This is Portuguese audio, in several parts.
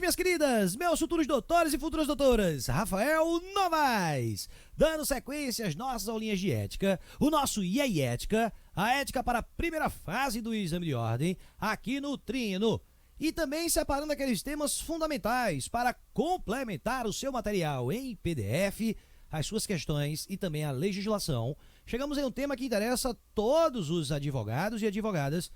minhas queridas, meus futuros doutores e futuras doutoras, Rafael Novaes, dando sequência às nossas aulinhas de ética, o nosso IEI Ética, a ética para a primeira fase do exame de ordem, aqui no Trino, e também separando aqueles temas fundamentais para complementar o seu material em PDF, as suas questões e também a legislação. Chegamos em um tema que interessa a todos os advogados e advogadas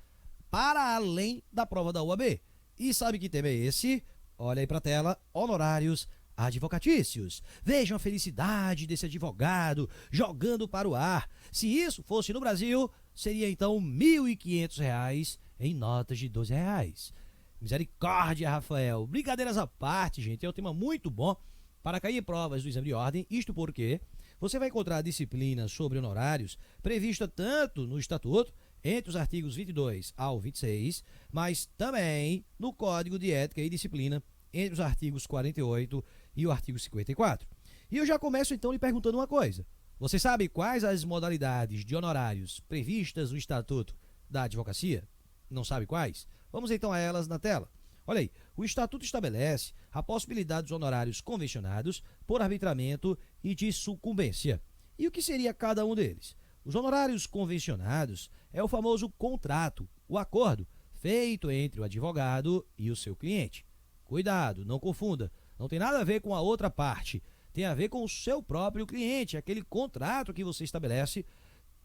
para além da prova da UAB. E sabe que tema é esse? Olha aí para a tela, honorários advocatícios. Vejam a felicidade desse advogado jogando para o ar. Se isso fosse no Brasil, seria então R$ 1.500 em notas de R$12. Misericórdia, Rafael. Brincadeiras à parte, gente, é um tema muito bom para cair em provas do exame de ordem, isto porque você vai encontrar disciplinas sobre honorários prevista tanto no Estatuto, entre os artigos 22 ao 26, mas também no Código de Ética e Disciplina, entre os artigos 48 e o artigo 54. E eu já começo então lhe perguntando uma coisa. Você sabe quais as modalidades de honorários previstas no Estatuto da Advocacia? Não sabe quais? Vamos então a elas na tela. Olha aí, o Estatuto estabelece a possibilidade dos honorários convencionados por arbitramento e de sucumbência. E o que seria cada um deles? Os honorários convencionados é o famoso contrato, o acordo feito entre o advogado e o seu cliente. Cuidado, não confunda, não tem nada a ver com a outra parte, tem a ver com o seu próprio cliente, aquele contrato que você estabelece,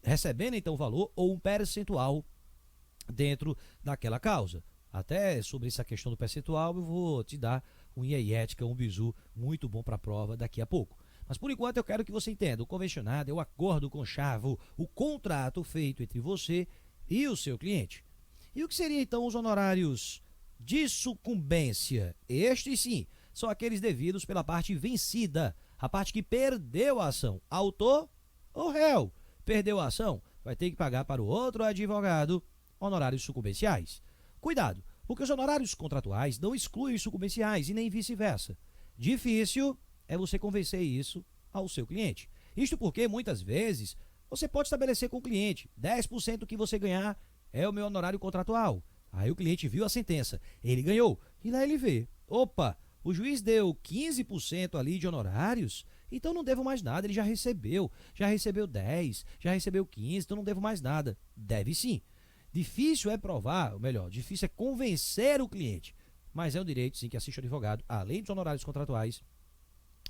recebendo então valor ou um percentual dentro daquela causa. Até sobre essa questão do percentual eu vou te dar um IEI Ética, um bizu muito bom para a prova daqui a pouco. Mas por enquanto eu quero que você entenda, o convencionado é o acordo conchavo, o contrato feito entre você e o seu cliente. E o que seriam então os honorários de sucumbência? Estes sim, são aqueles devidos pela parte vencida, a parte que perdeu a ação, autor ou réu. Perdeu a ação, vai ter que pagar para o outro advogado honorários sucumbenciais. Cuidado, porque os honorários contratuais não excluem os sucumbenciais e nem vice-versa. Difícil é você convencer isso ao seu cliente. Isto porque, muitas vezes, você pode estabelecer com o cliente 10% do que você ganhar é o meu honorário contratual. Aí o cliente viu a sentença, ele ganhou, e lá ele vê, opa, o juiz deu 15% ali de honorários, então não devo mais nada, ele já recebeu 10, já recebeu 15, então não devo mais nada. Deve sim. Difícil é provar, ou melhor, difícil é convencer o cliente, mas é um direito sim que assiste o advogado, além dos honorários contratuais,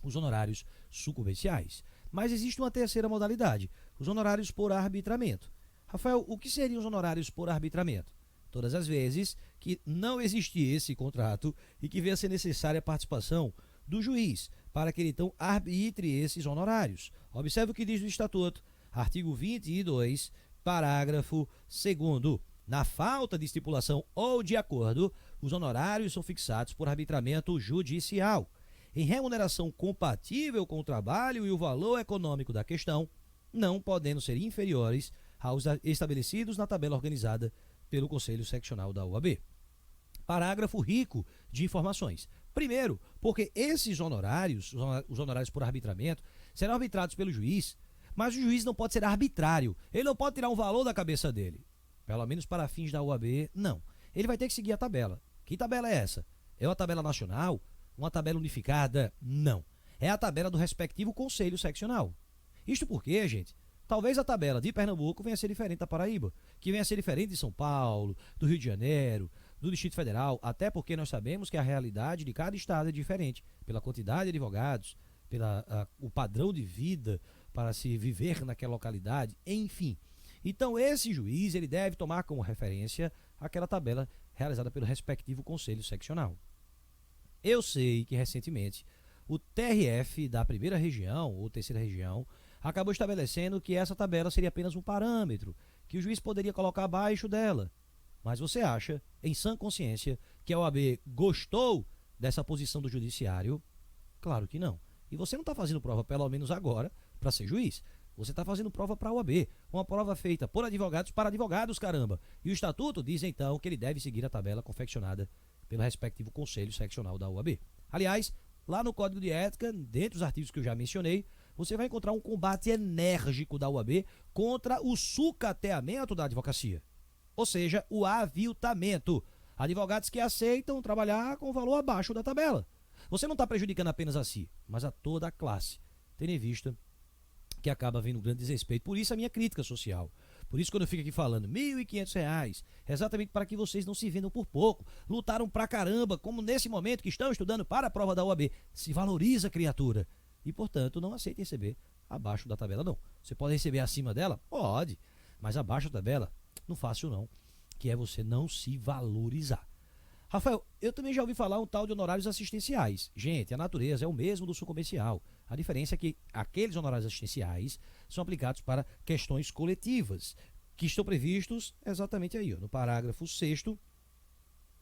os honorários sucumbenciais. Mas existe uma terceira modalidade, os honorários por arbitramento. Rafael, o que seriam os honorários por arbitramento? Todas as vezes que não existir esse contrato e que venha a ser necessária a participação do juiz para que ele então arbitre esses honorários. Observe o que diz o Estatuto, artigo 22, parágrafo 2º. Na falta de estipulação ou de acordo, os honorários são fixados por arbitramento judicial, em remuneração compatível com o trabalho e o valor econômico da questão, não podendo ser inferiores aos estabelecidos na tabela organizada pelo Conselho Seccional da UAB. Parágrafo rico de informações. Primeiro, porque esses honorários, os honorários por arbitramento, serão arbitrados pelo juiz, mas o juiz não pode ser arbitrário, ele não pode tirar um valor da cabeça dele. Pelo menos para fins da UAB, não. Ele vai ter que seguir a tabela. Que tabela é essa? É uma tabela nacional? Uma tabela unificada? Não. É a tabela do respectivo Conselho Seccional. Isto porque, gente, talvez a tabela de Pernambuco venha a ser diferente da Paraíba, que venha a ser diferente de São Paulo, do Rio de Janeiro, do Distrito Federal, até porque nós sabemos que a realidade de cada estado é diferente, pela quantidade de advogados, o padrão de vida para se viver naquela localidade, enfim. Então esse juiz ele deve tomar como referência aquela tabela realizada pelo respectivo Conselho Seccional. Eu sei que recentemente o TRF da primeira região ou terceira região acabou estabelecendo que essa tabela seria apenas um parâmetro, que o juiz poderia colocar abaixo dela. Mas você acha, em sã consciência, que a OAB gostou dessa posição do judiciário? Claro que não. E você não está fazendo prova, pelo menos agora, para ser juiz. Você está fazendo prova para a OAB, uma prova feita por advogados para advogados, caramba. E o Estatuto diz então que ele deve seguir a tabela confeccionada pelo respectivo Conselho Seccional da UAB. Aliás, lá no Código de Ética, dentre os artigos que eu já mencionei, você vai encontrar um combate enérgico da UAB contra o sucateamento da advocacia, ou seja, o aviltamento. Advogados que aceitam trabalhar com o valor abaixo da tabela. Você não está prejudicando apenas a si, mas a toda a classe, tendo em vista que acaba havendo um grande desrespeito. Por isso a minha crítica social. Por isso quando eu fico aqui falando R$ 1.500, exatamente para que vocês não se vendam por pouco. Lutaram pra caramba, como nesse momento que estão estudando para a prova da OAB. Se valoriza a criatura. E, portanto, não aceite receber abaixo da tabela, não. Você pode receber acima dela? Pode. Mas abaixo da tabela, não fácil não. Que é você não se valorizar. Rafael, eu também já ouvi falar um tal de honorários assistenciais. Gente, a natureza é o mesmo do comercial. A diferença é que aqueles honorários assistenciais são aplicados para questões coletivas, que estão previstos exatamente aí, ó, no parágrafo 6º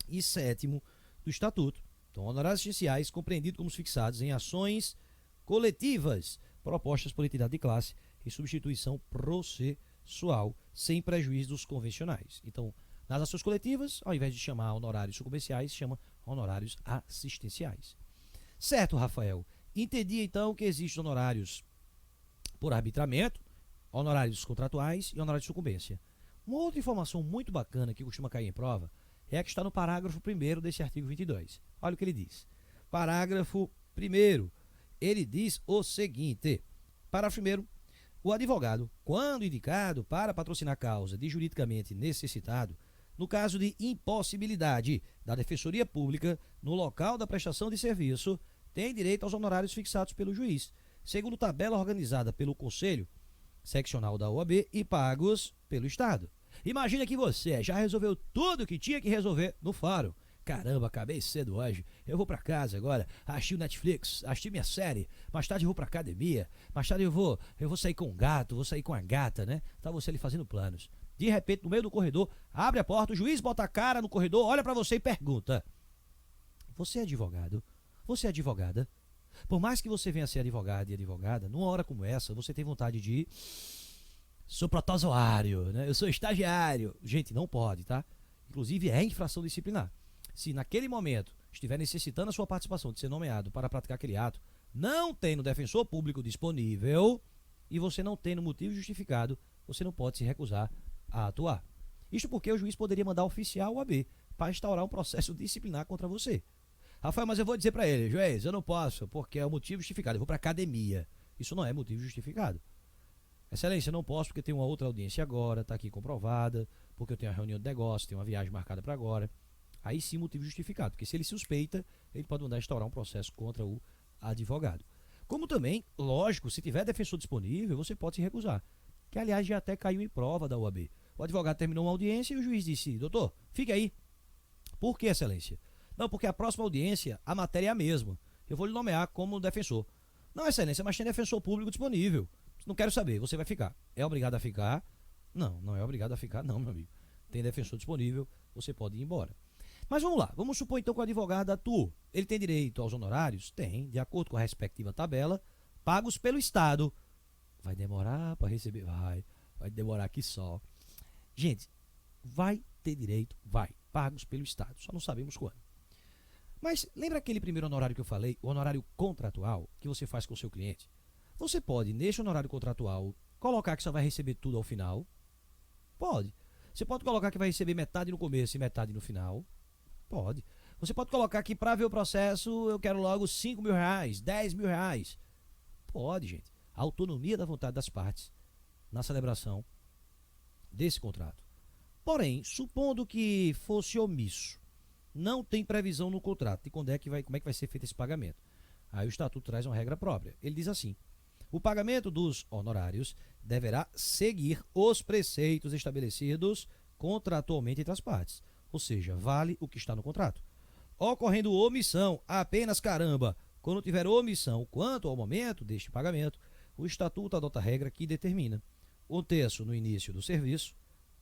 e 7º do Estatuto. Então, honorários assistenciais compreendidos como fixados em ações coletivas propostas por entidade de classe em substituição processual, sem prejuízo dos convencionais. Então, nas ações coletivas, ao invés de chamar honorários comerciais, chama honorários assistenciais. Certo, Rafael. Entendi então que existem honorários por arbitramento, honorários contratuais e honorários de sucumbência. Uma outra informação muito bacana que costuma cair em prova é a que está no parágrafo 1º desse artigo 22. Olha o que ele diz. Parágrafo 1º. Ele diz o seguinte. Parágrafo 1º. O advogado, quando indicado para patrocinar causa de juridicamente necessitado, no caso de impossibilidade da Defensoria Pública no local da prestação de serviço, tem direito aos honorários fixados pelo juiz, segundo tabela organizada pelo Conselho Seccional da OAB e pagos pelo Estado. Imagina que você já resolveu tudo que tinha que resolver no fórum. Caramba, acabei cedo hoje. Eu vou pra casa agora, assistir o Netflix, assistir minha série. Mais tarde eu vou pra academia. Mais tarde eu vou sair com um gato, vou sair com a gata, né? Tá você ali fazendo planos. De repente, no meio do corredor, abre a porta, o juiz bota a cara no corredor, olha pra você e pergunta: você é advogado? Você é advogada? Por mais que você venha a ser advogado e advogada, numa hora como essa, você tem vontade de... Sou protozoário, né? Eu sou estagiário. Gente, não pode, tá? Inclusive é infração disciplinar. Se naquele momento estiver necessitando a sua participação de ser nomeado para praticar aquele ato, não tendo defensor público disponível e você não tendo motivo justificado, você não pode se recusar a atuar. Isto porque o juiz poderia mandar oficial OAB para instaurar um processo disciplinar contra você. Rafael, mas eu vou dizer para ele, juiz, eu não posso, porque é o motivo justificado, eu vou para academia. Isso não é motivo justificado. Excelência, eu não posso porque tem uma outra audiência agora, está aqui comprovada, porque eu tenho uma reunião de negócio, tenho uma viagem marcada para agora. Aí sim motivo justificado, porque se ele suspeita, ele pode mandar instaurar um processo contra o advogado. Como também, lógico, se tiver defensor disponível, você pode se recusar. Que aliás já até caiu em prova da OAB. O advogado terminou uma audiência e o juiz disse: doutor, fique aí. Por que, excelência? Não, porque a próxima audiência, a matéria é a mesma. Eu vou lhe nomear como defensor. Não, excelência, mas tem defensor público disponível. Não quero saber, você vai ficar. É obrigado a ficar? Não, não é obrigado a ficar, não, meu amigo. Tem defensor disponível, você pode ir embora. Mas vamos lá, vamos supor então que o advogado atuou. Ele tem direito aos honorários? Tem, de acordo com a respectiva tabela, pagos pelo Estado. Vai demorar para receber? Vai demorar aqui só. Gente, vai ter direito? Vai, pagos pelo Estado, só não sabemos quando. Mas lembra aquele primeiro honorário que eu falei, o honorário contratual que você faz com o seu cliente? Você pode, nesse honorário contratual, colocar que só vai receber tudo ao final? Pode. Você pode colocar que vai receber metade no começo e metade no final? Pode. Você pode colocar que para ver o processo eu quero logo R$5.000, R$10.000. Pode, gente. A autonomia da vontade das partes na celebração desse contrato. Porém, supondo que fosse omisso, não tem previsão no contrato de como é que vai ser feito esse pagamento. Aí o Estatuto traz uma regra própria. Ele diz assim: o pagamento dos honorários deverá seguir os preceitos estabelecidos contratualmente entre as partes. Ou seja, vale o que está no contrato. Ocorrendo omissão, apenas caramba, quando tiver omissão quanto ao momento deste pagamento, o Estatuto adota a regra que determina 1/3 no início do serviço,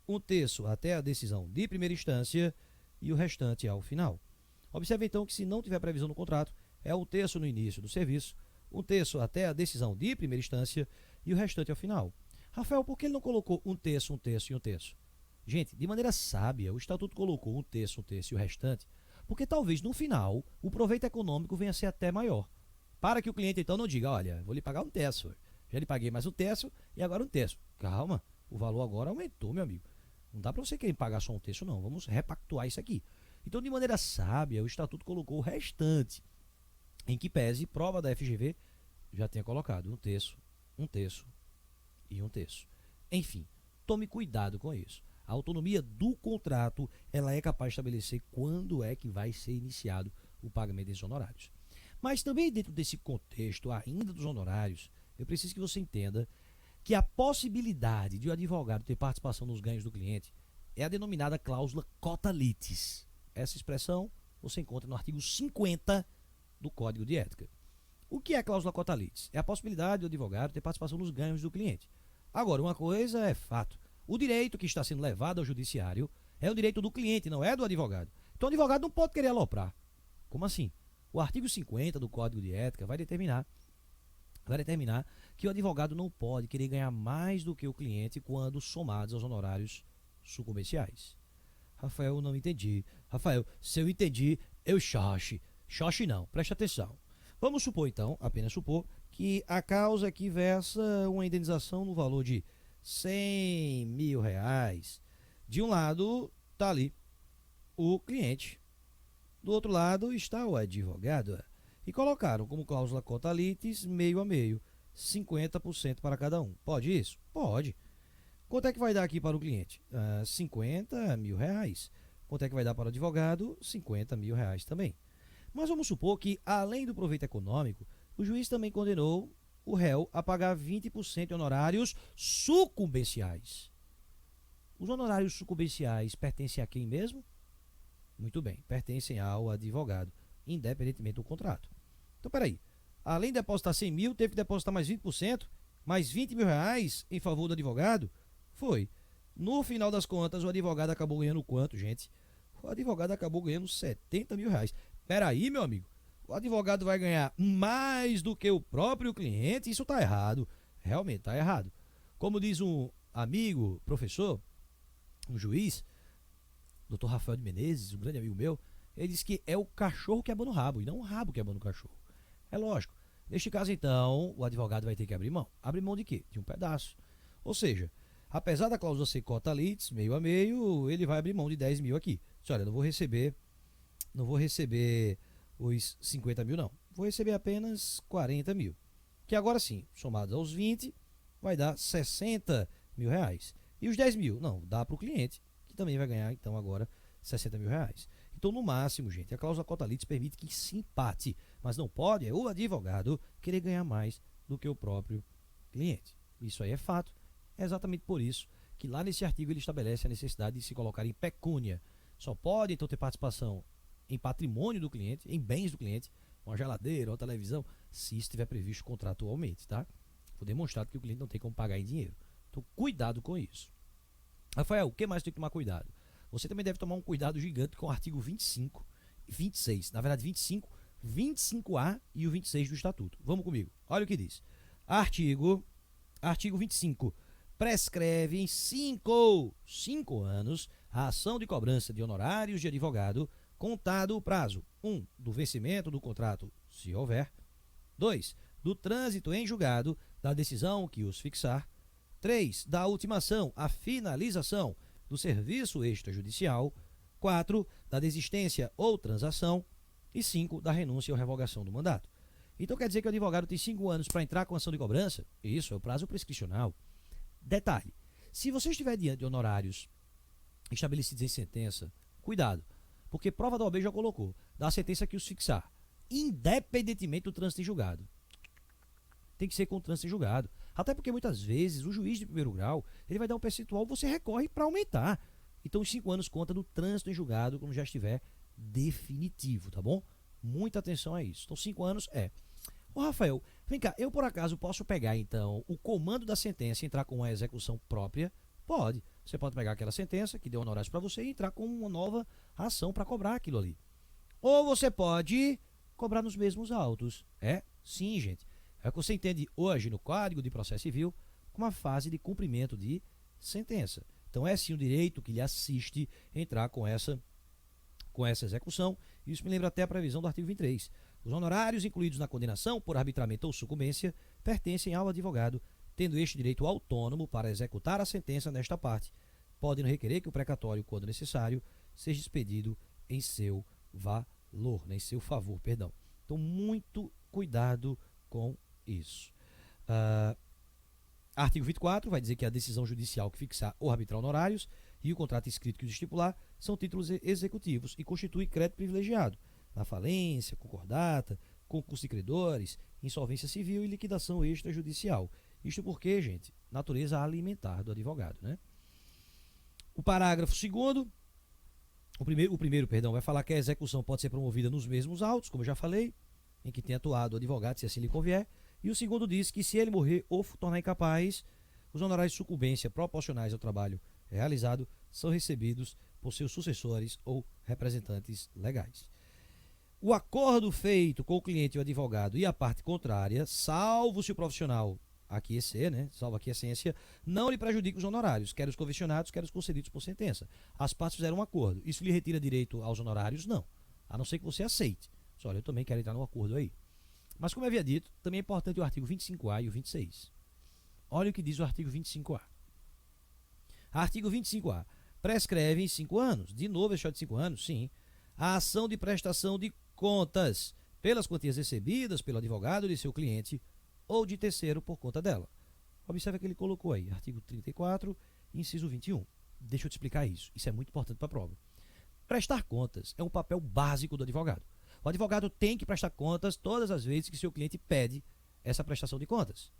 1/3 até a decisão de primeira instância e o restante ao final. Observe então que se não tiver previsão no contrato, é 1/3 no início do serviço, 1/3 até a decisão de primeira instância e o restante ao final. Rafael, por que ele não colocou 1/3, 1/3 e 1/3? Gente, de maneira sábia, o Estatuto colocou 1/3, 1/3 e o restante, porque talvez no final o proveito econômico venha a ser até maior. Para que o cliente então não diga: olha, vou lhe pagar 1/3, já lhe paguei mais 1/3 e agora 1/3. Calma, o valor agora aumentou, meu amigo. Não dá para você querer pagar só 1/3, não. Vamos repactuar isso aqui. Então, de maneira sábia, o Estatuto colocou o restante, em que pese prova da FGV já tenha colocado um terço e um terço. Enfim, tome cuidado com isso. A autonomia do contrato, ela é capaz de estabelecer quando é que vai ser iniciado o pagamento desses honorários. Mas também dentro desse contexto ainda dos honorários, eu preciso que você entenda que a possibilidade de o advogado ter participação nos ganhos do cliente é a denominada cláusula cota litis. Essa expressão você encontra no artigo 50 do Código de Ética. O que é a cláusula cota litis? É a possibilidade do advogado ter participação nos ganhos do cliente. Agora, uma coisa é fato. O direito que está sendo levado ao judiciário é o direito do cliente, não é do advogado. Então o advogado não pode querer aloprar. Como assim? O artigo 50 do Código de Ética vai determinar que o advogado não pode querer ganhar mais do que o cliente quando somados aos honorários sucumbenciais. Rafael, eu não entendi. Rafael, se eu entendi, eu xoxe. Xoxe não, preste atenção. Vamos supor então, apenas supor, que a causa aqui versa uma indenização no valor de R$100 mil. De um lado está ali o cliente, do outro lado está o advogado. E colocaram como cláusula cota litis meio a meio, 50% para cada um. Pode isso? Pode. Quanto é que vai dar aqui para o cliente? R$50 mil. Quanto é que vai dar para o advogado? R$50 mil também. Mas vamos supor que, além do proveito econômico, o juiz também condenou o réu a pagar 20% de honorários sucumbenciais. Os honorários sucumbenciais pertencem a quem mesmo? Muito bem, pertencem ao advogado, independentemente do contrato. Então, peraí, além de depositar 100 mil, teve que depositar mais 20%, mais R$20 mil em favor do advogado? Foi. No final das contas, o advogado acabou ganhando quanto, gente? O advogado acabou ganhando R$70 mil. Peraí, meu amigo, o advogado vai ganhar mais do que o próprio cliente? Isso está errado. Realmente está errado. Como diz um amigo, professor, um juiz, Dr. Rafael de Menezes, um grande amigo meu, ele diz que é o cachorro que abana o rabo, e não o rabo que abana o cachorro. É lógico. Neste caso, então, o advogado vai ter que abrir mão. Abrir mão de quê? De um pedaço. Ou seja, apesar da cláusula ser cota litis, meio a meio, ele vai abrir mão de 10 mil aqui. Diz, olha, não vou receber os 50 mil, não. Vou receber apenas 40 mil. Que agora sim, somados aos 20, vai dar 60 mil. E os 10 mil? Não, dá para o cliente, que também vai ganhar, então, agora 60 mil. Então, no máximo, gente, a cláusula cota litis permite que se empate, mas não pode o advogado querer ganhar mais do que o próprio cliente. Isso aí é fato. É exatamente por isso que lá nesse artigo ele estabelece a necessidade de se colocar em pecúnia. Só pode, então, ter participação em patrimônio do cliente, em bens do cliente, uma geladeira, uma televisão, se isso estiver previsto contratualmente, tá? Foi demonstrado que o cliente não tem como pagar em dinheiro. Então, cuidado com isso. Rafael, o que mais tem que tomar cuidado? Você também deve tomar um cuidado gigante com o artigo 25 e 26. Na verdade, 25, 25A e o 26 do Estatuto. Vamos comigo. Olha o que diz. Artigo 25. Prescreve em 5 anos a ação de cobrança de honorários de advogado, contado o prazo 1. Do vencimento do contrato, se houver. 2. Do trânsito em julgado da decisão que os fixar. 3. Da ultimação, a finalização do serviço extrajudicial. 4. Da desistência ou transação. E 5. Da renúncia ou revogação do mandato. Então quer dizer que o advogado tem 5 anos para entrar com ação de cobrança? Isso é o prazo prescricional. Detalhe, se você estiver diante de honorários estabelecidos em sentença, cuidado, porque prova da OAB já colocou, da sentença que os fixar, independentemente do trânsito em julgado. Tem que ser com o trânsito em julgado. Até porque muitas vezes o juiz de primeiro grau, ele vai dar um percentual, você recorre para aumentar. Então os 5 anos conta do trânsito em julgado quando já estiver definitivo, tá bom? Muita atenção a isso. Então 5 anos é. Ô Rafael, vem cá, eu por acaso posso pegar então o comando da sentença e entrar com uma execução própria? Pode. Você pode pegar aquela sentença que deu honorários para você e entrar com uma nova ação para cobrar aquilo ali. Ou você pode cobrar nos mesmos autos. Sim, gente. É o que você entende hoje no Código de Processo Civil como a fase de cumprimento de sentença. Então é sim o direito que lhe assiste entrar com essa execução. Isso me lembra até a previsão do artigo 23. Os honorários incluídos na condenação por arbitramento ou sucumbência pertencem ao advogado, tendo este direito autônomo para executar a sentença nesta parte, podendo requerer que o precatório, quando necessário, seja expedido em seu valor, né, em seu favor, perdão. Então, muito cuidado com isso. Artigo 24 vai dizer que a decisão judicial que fixar ou arbitrar honorários e o contrato escrito que os estipular são títulos executivos e constitui crédito privilegiado na falência, concordata, concurso de credores, insolvência civil e liquidação extrajudicial. Isto porque, gente, natureza alimentar do advogado, né? O parágrafo 2º, o primeiro, vai falar que a execução pode ser promovida nos mesmos autos, como eu já falei, em que tenha atuado o advogado, se assim lhe convier. E o segundo diz que se ele morrer ou tornar incapaz, os honorários de sucumbência proporcionais ao trabalho realizado são recebidos por seus sucessores ou representantes legais. O acordo feito com o cliente, o advogado e a parte contrária, salvo se o profissional aquecer, né, salvo a aquiescência, não lhe prejudica os honorários, quer os convencionados, quer os concedidos por sentença. As partes fizeram um acordo. Isso lhe retira direito aos honorários? Não. A não ser que você aceite. Olha, eu também quero entrar no acordo aí. Mas, como eu havia dito, também é importante o artigo 25A e o 26. Olha o que diz o artigo 25A. Artigo 25A. Prescreve em 5 anos. De novo, é só de 5 anos? Sim. A ação de prestação de contas pelas quantias recebidas pelo advogado de seu cliente ou de terceiro por conta dela. Observe que ele colocou aí, artigo 34, inciso 21. Deixa eu te explicar isso. Isso é muito importante para a prova. Prestar contas é um papel básico do advogado. O advogado tem que prestar contas todas as vezes que seu cliente pede essa prestação de contas.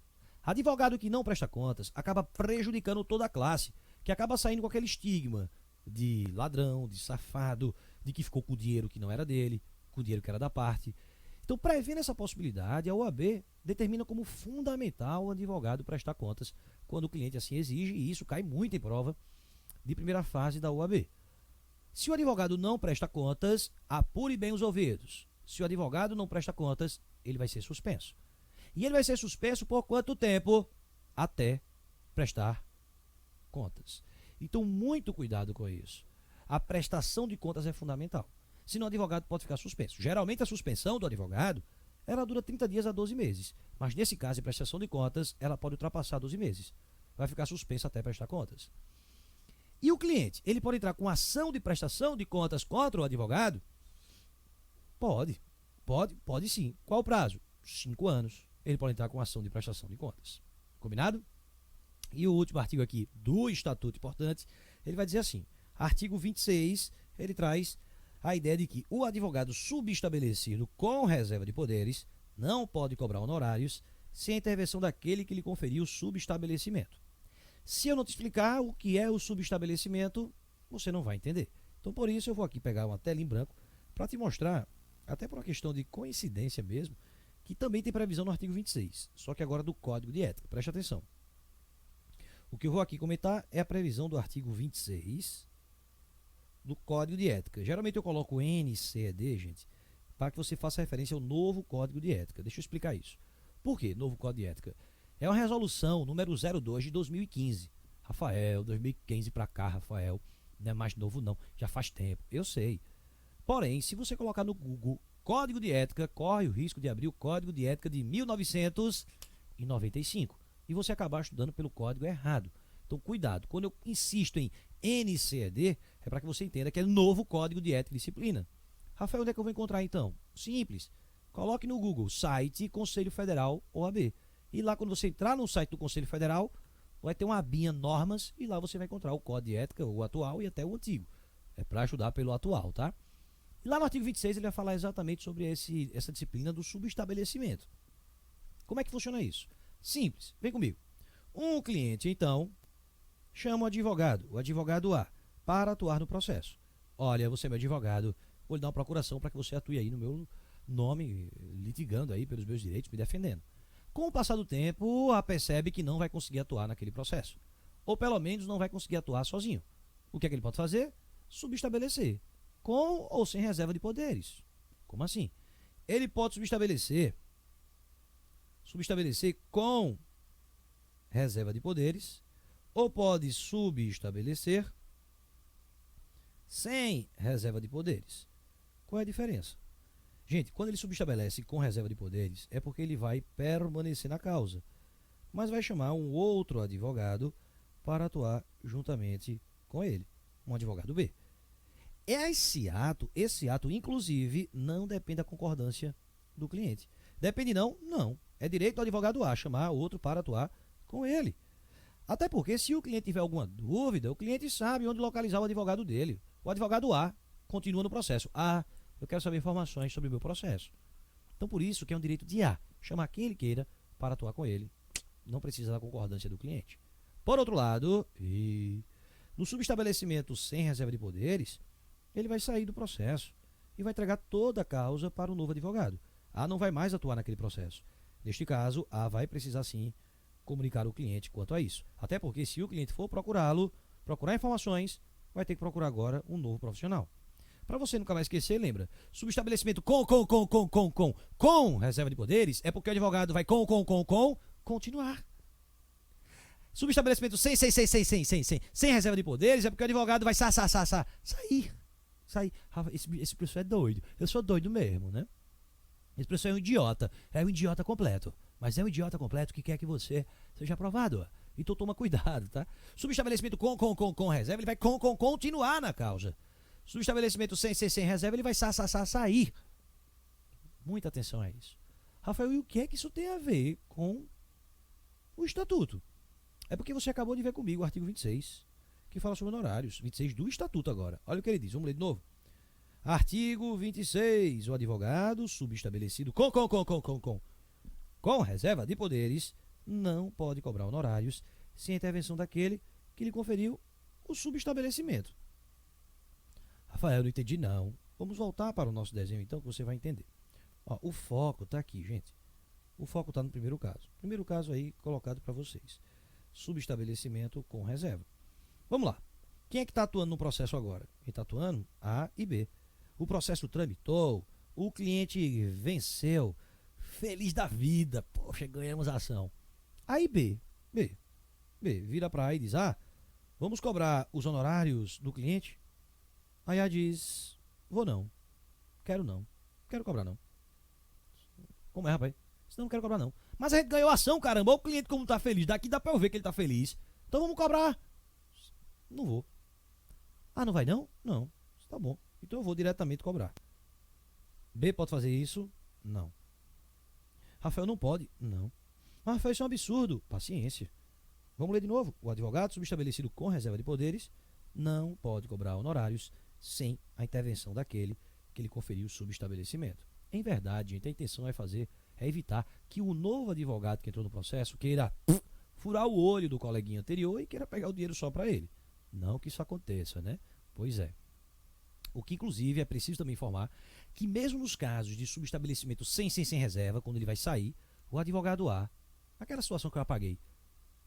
Advogado que não presta contas acaba prejudicando toda a classe, que acaba saindo com aquele estigma de ladrão, de safado, de que ficou com o dinheiro que não era dele, com o dinheiro que era da parte. Então, prevendo essa possibilidade, a OAB determina como fundamental o advogado prestar contas quando o cliente assim exige, e isso cai muito em prova de primeira fase da OAB. Se o advogado não presta contas, apure bem os ouvidos. Se o advogado não presta contas, ele vai ser suspenso. E ele vai ser suspenso por quanto tempo? Até prestar contas. Então, muito cuidado com isso. A prestação de contas é fundamental. Senão o advogado pode ficar suspenso. Geralmente a suspensão do advogado, ela dura 30 dias a 12 meses. Mas nesse caso, a prestação de contas, ela pode ultrapassar 12 meses. Vai ficar suspenso até prestar contas. E o cliente, ele pode entrar com ação de prestação de contas contra o advogado? Pode sim. Qual o prazo? 5 anos. Ele pode entrar com ação de prestação de contas. Combinado? E o último artigo aqui do Estatuto importante, ele vai dizer assim, artigo 26, ele traz a ideia de que o advogado subestabelecido com reserva de poderes não pode cobrar honorários sem a intervenção daquele que lhe conferiu o subestabelecimento. Se eu não te explicar o que é o subestabelecimento, você não vai entender. Então, por isso, eu vou aqui pegar uma tela em branco para te mostrar, até por uma questão de coincidência mesmo, que também tem previsão no artigo 26, só que agora do Código de Ética. Preste atenção. O que eu vou aqui comentar é a previsão do artigo 26 do Código de Ética. Geralmente eu coloco NCED, gente, para que você faça referência ao novo Código de Ética. Deixa eu explicar isso. Por que novo Código de Ética? É uma resolução número 02 de 2015. Rafael, 2015 para cá, Rafael, não é mais novo não, já faz tempo, eu sei. Porém, se você colocar no Google Código de Ética, corre o risco de abrir o Código de Ética de 1995 e você acabar estudando pelo código errado. Então, cuidado. Quando eu insisto em NCED, é para que você entenda que é novo Código de Ética e Disciplina. Rafael, onde é que eu vou encontrar então? Simples. Coloque no Google site Conselho Federal OAB. E lá, quando você entrar no site do Conselho Federal, vai ter uma abinha normas e lá você vai encontrar o Código de Ética, o atual e até o antigo. É para ajudar pelo atual, tá? E lá no artigo 26 ele vai falar exatamente sobre essa disciplina do subestabelecimento. Como é que funciona isso? Simples, vem comigo. Um cliente, então, chama o advogado A, para atuar no processo. Olha, você é meu advogado, vou lhe dar uma procuração para que você atue aí no meu nome, litigando aí pelos meus direitos, me defendendo. Com o passar do tempo, A percebe que não vai conseguir atuar naquele processo. Ou pelo menos não vai conseguir atuar sozinho. O que é que ele pode fazer? Subestabelecer. Com ou sem reserva de poderes. Como assim? Ele pode subestabelecer com reserva de poderes, ou pode subestabelecer sem reserva de poderes. Qual é a diferença? Gente, quando ele subestabelece com reserva de poderes, é porque ele vai permanecer na causa, mas vai chamar um outro advogado para atuar juntamente com ele, um advogado B. Esse ato, inclusive, não depende da concordância do cliente. Depende não? Não. É direito do advogado A chamar outro para atuar com ele. Até porque, se o cliente tiver alguma dúvida, o cliente sabe onde localizar o advogado dele. O advogado A continua no processo. Eu quero saber informações sobre o meu processo. Então, por isso que é um direito de A chamar quem ele queira para atuar com ele. Não precisa da concordância do cliente. Por outro lado, no subestabelecimento sem reserva de poderes, ele vai sair do processo e vai entregar toda a causa para o novo advogado. A não vai mais atuar naquele processo. Neste caso, A vai precisar sim comunicar o cliente quanto a isso. Até porque se o cliente for procurá-lo, procurar informações, vai ter que procurar agora um novo profissional. Para você nunca mais esquecer, lembra? Subestabelecimento com reserva de poderes é porque o advogado vai continuar. Subestabelecimento sem reserva de poderes é porque o advogado vai sair. Esse professor é doido. Eu sou doido mesmo, né? Esse professor é um idiota. É um idiota completo. Mas é um idiota completo que quer que você seja aprovado. Então toma cuidado, tá? Subestabelecimento com reserva, ele vai continuar na causa. Subestabelecimento sem reserva, ele vai sair. Muita atenção a isso. Rafael, e o que é que isso tem a ver com o estatuto? É porque você acabou de ver comigo o artigo 26, que fala sobre honorários. 26 do estatuto agora. Olha o que ele diz, vamos ler de novo. Artigo 26. O advogado subestabelecido com reserva de poderes não pode cobrar honorários sem a intervenção daquele que lhe conferiu o subestabelecimento. Rafael, não entendi não. Vamos voltar para o nosso desenho então, que você vai entender. Ó, o foco está aqui, gente. O foco está no primeiro caso. Primeiro caso aí colocado para vocês. Subestabelecimento com reserva. Vamos lá. Quem é que está atuando no processo agora? Quem está atuando? A e B. O processo tramitou, o cliente venceu, feliz da vida, poxa, ganhamos a ação. Aí B vira para A e diz, vamos cobrar os honorários do cliente? Aí A diz, vou não, quero cobrar não. Como é, rapaz? Senão não quero cobrar não. Mas a gente ganhou a ação, caramba, o cliente como tá feliz, daqui dá para eu ver que ele tá feliz. Então vamos cobrar. Não vou. Não vai não? Não. Tá bom. Então eu vou diretamente cobrar. B pode fazer isso? Não. Rafael não pode? Não. Mas Rafael, isso é um absurdo. Paciência. Vamos ler de novo. O advogado subestabelecido com reserva de poderes não pode cobrar honorários sem a intervenção daquele que lhe conferiu o subestabelecimento. Em verdade, gente, a intenção é evitar que o novo advogado que entrou no processo queira furar o olho do coleguinha anterior e queira pegar o dinheiro só para ele. Não que isso aconteça, né? Pois é. O que, inclusive, é preciso também informar que mesmo nos casos de subestabelecimento sem reserva, quando ele vai sair, o advogado A, aquela situação que eu apaguei,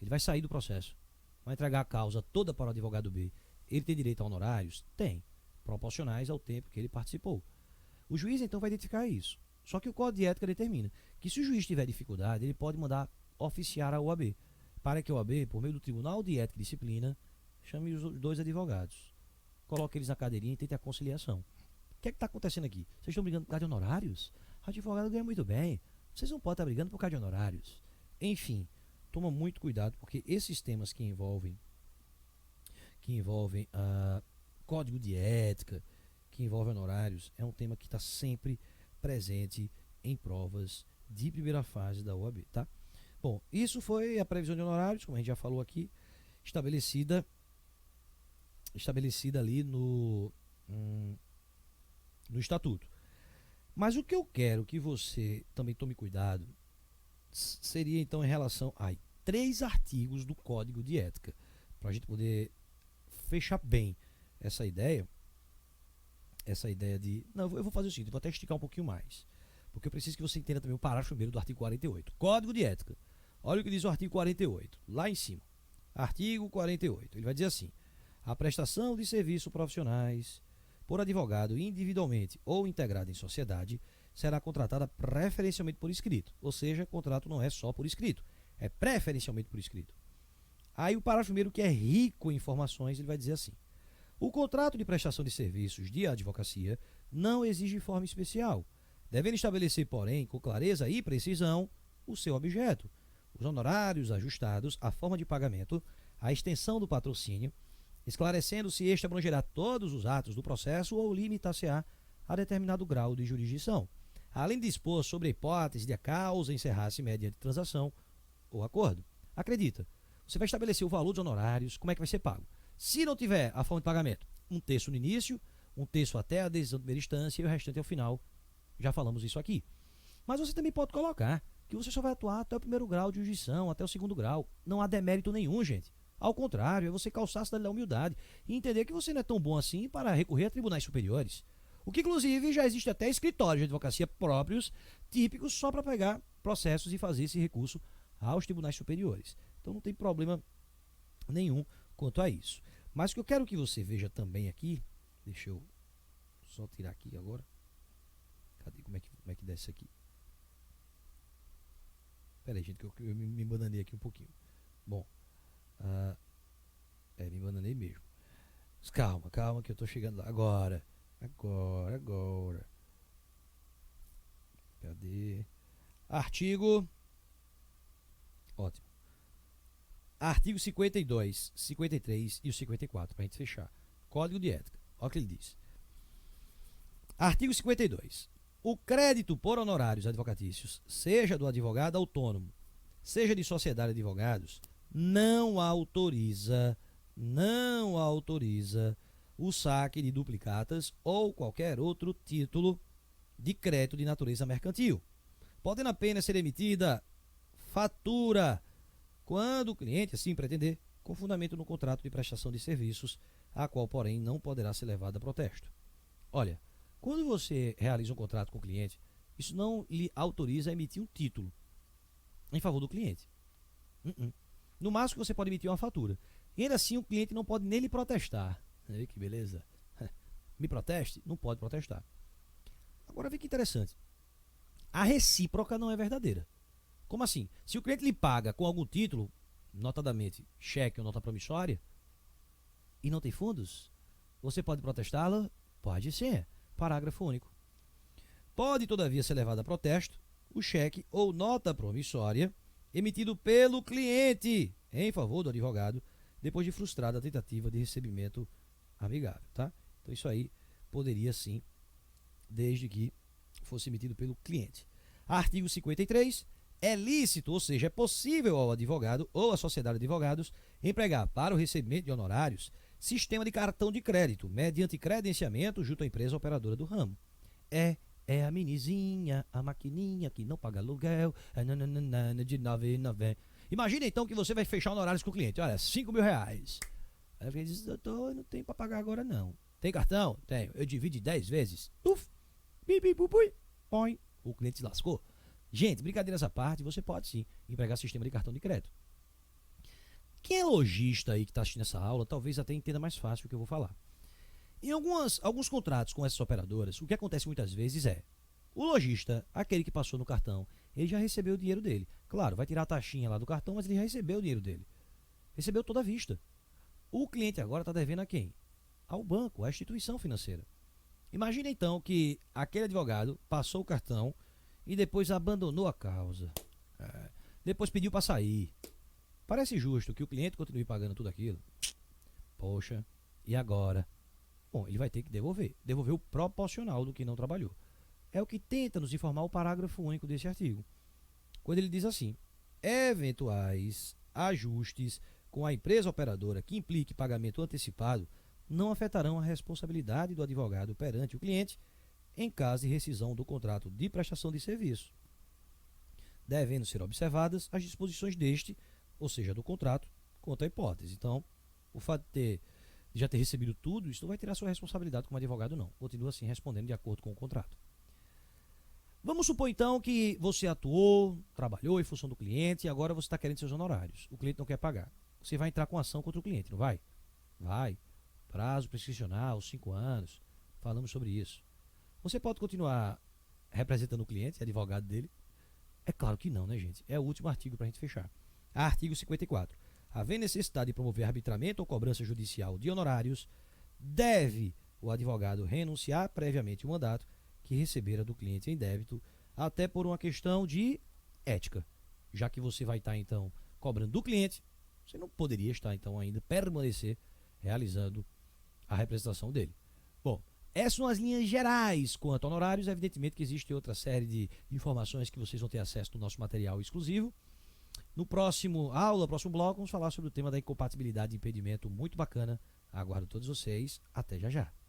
ele vai sair do processo, vai entregar a causa toda para o advogado B. Ele tem direito a honorários? Tem, proporcionais ao tempo que ele participou. O juiz, então, vai identificar isso. Só que o Código de Ética determina que se o juiz tiver dificuldade, ele pode mandar oficiar a OAB, para que a OAB, por meio do Tribunal de Ética e Disciplina, chame os dois advogados, coloque eles na cadeirinha e tente a conciliação. O que é que está acontecendo aqui? Vocês estão brigando por causa de honorários? O advogado ganha muito bem. Vocês não podem estar brigando por causa de honorários. Enfim, toma muito cuidado, porque esses temas que envolvem código de ética, que envolvem honorários, é um tema que está sempre presente em provas de primeira fase da OAB, tá? Bom, isso foi a previsão de honorários, como a gente já falou aqui, estabelecida ali no estatuto. Mas o que eu quero que você também tome cuidado seria então em relação a 3 artigos do Código de Ética, para a gente poder fechar bem essa ideia de... Não, eu vou fazer o seguinte, vou até esticar um pouquinho mais, porque eu preciso que você entenda também o parágrafo primeiro do artigo 48. Código de Ética. Olha o que diz o artigo 48, lá em cima. Artigo 48, ele vai dizer assim: a prestação de serviços profissionais por advogado individualmente ou integrado em sociedade será contratada preferencialmente por escrito. Ou seja, contrato não é só por escrito, é preferencialmente por escrito. Aí o parágrafo primeiro, que é rico em informações, ele vai dizer assim: o contrato de prestação de serviços de advocacia não exige forma especial, devendo estabelecer, porém, com clareza e precisão, o seu objeto, os honorários ajustados, a forma de pagamento, a extensão do patrocínio esclarecendo se este abrangerá todos os atos do processo ou limitar-se-á a determinado grau de jurisdição, além de dispor sobre a hipótese de a causa encerrar-se mediante transação ou acordo. Acredita, você vai estabelecer o valor dos honorários, como é que vai ser pago. Se não tiver a forma de pagamento, um terço no início, um terço até a decisão de primeira instância e o restante ao final. Já falamos isso aqui. Mas você também pode colocar que você só vai atuar até o primeiro grau de jurisdição, até o segundo grau. Não há demérito nenhum, gente. Ao contrário, é você calçar a cidade da humildade e entender que você não é tão bom assim para recorrer a tribunais superiores. O que, inclusive, já existe até escritórios de advocacia próprios, típicos, só para pegar processos e fazer esse recurso aos tribunais superiores. Então não tem problema nenhum quanto a isso. Mas o que eu quero que você veja também aqui, deixa eu só tirar aqui agora. Cadê? Como é que desce aqui? Pera aí, gente, que eu me bananei aqui um pouquinho. Bom, me bananei mesmo. Mas calma, que eu tô chegando lá. Agora. Cadê? Artigo. Ótimo. Artigo 52, 53 e o 54, pra gente fechar. Código de Ética. Olha o que ele diz. Artigo 52. O crédito por honorários advocatícios, seja do advogado autônomo, seja de sociedade de advogados, não autoriza o saque de duplicatas ou qualquer outro título de crédito de natureza mercantil, podendo apenas ser emitida fatura quando o cliente assim pretender, com fundamento no contrato de prestação de serviços, a qual, porém, não poderá ser levada a protesto. Olha, quando você realiza um contrato com o cliente, isso não lhe autoriza a emitir um título em favor do cliente. No máximo, você pode emitir uma fatura. E ainda assim, o cliente não pode nem lhe protestar. Que beleza. Me proteste? Não pode protestar. Agora, vê que interessante. A recíproca não é verdadeira. Como assim? Se o cliente lhe paga com algum título, notadamente cheque ou nota promissória, e não tem fundos, você pode protestá-la? Pode ser. Parágrafo único. Pode, todavia, ser levado a protesto o cheque ou nota promissória emitido pelo cliente em favor do advogado depois de frustrada a tentativa de recebimento amigável, tá? Então isso aí poderia sim, desde que fosse emitido pelo cliente. Artigo 53. É lícito, ou seja, é possível ao advogado ou à sociedade de advogados empregar para o recebimento de honorários sistema de cartão de crédito, mediante credenciamento junto à empresa operadora do ramo. É a minizinha, a maquininha que não paga aluguel, de 9,90. Imagina então que você vai fechar honorários com o cliente, olha, R$ 5.000. Aí ele diz, doutor, eu não tenho para pagar agora não. Tem cartão? Tenho. Eu divido em 10 vezes. Tuf, põe. O cliente se lascou. Gente, brincadeira essa parte, você pode sim empregar sistema de cartão de crédito. Quem é lojista aí que está assistindo essa aula, talvez até entenda mais fácil o que eu vou falar. Em alguns contratos com essas operadoras, o que acontece muitas vezes é, o lojista, aquele que passou no cartão, ele já recebeu o dinheiro dele. Claro, vai tirar a taxinha lá do cartão, mas ele já recebeu o dinheiro dele. Recebeu toda a vista. O cliente agora está devendo a quem? Ao banco, à instituição financeira. Imagina então que aquele advogado passou o cartão e depois abandonou a causa. Depois pediu para sair. Parece justo que o cliente continue pagando tudo aquilo. Poxa, e agora? Bom, ele vai ter que devolver. Devolver o proporcional do que não trabalhou. É o que tenta nos informar o parágrafo único desse artigo. Quando ele diz assim, eventuais ajustes com a empresa operadora que implique pagamento antecipado não afetarão a responsabilidade do advogado perante o cliente em caso de rescisão do contrato de prestação de serviço, devendo ser observadas as disposições deste, ou seja, do contrato, quanto à hipótese. Então, o fato de já ter recebido tudo, isso não vai tirar sua responsabilidade como advogado, não. Continua assim respondendo de acordo com o contrato. Vamos supor então que você atuou, trabalhou em função do cliente e agora você está querendo seus honorários. O cliente não quer pagar. Você vai entrar com ação contra o cliente, não vai? Vai. Prazo prescricional, 5 anos. Falamos sobre isso. Você pode continuar representando o cliente, advogado dele? É claro que não, né, gente? É o último artigo para a gente fechar. Artigo 54. Havendo necessidade de promover arbitramento ou cobrança judicial de honorários, deve o advogado renunciar previamente o mandato que recebera do cliente em débito, até por uma questão de ética. Já que você vai estar, então, cobrando do cliente, você não poderia estar, então, ainda permanecer realizando a representação dele. Bom, essas são as linhas gerais quanto a honorários. Evidentemente que existe outra série de informações que vocês vão ter acesso no nosso material exclusivo. No próximo bloco, vamos falar sobre o tema da incompatibilidade e impedimento, muito bacana. Aguardo todos vocês. Até já já.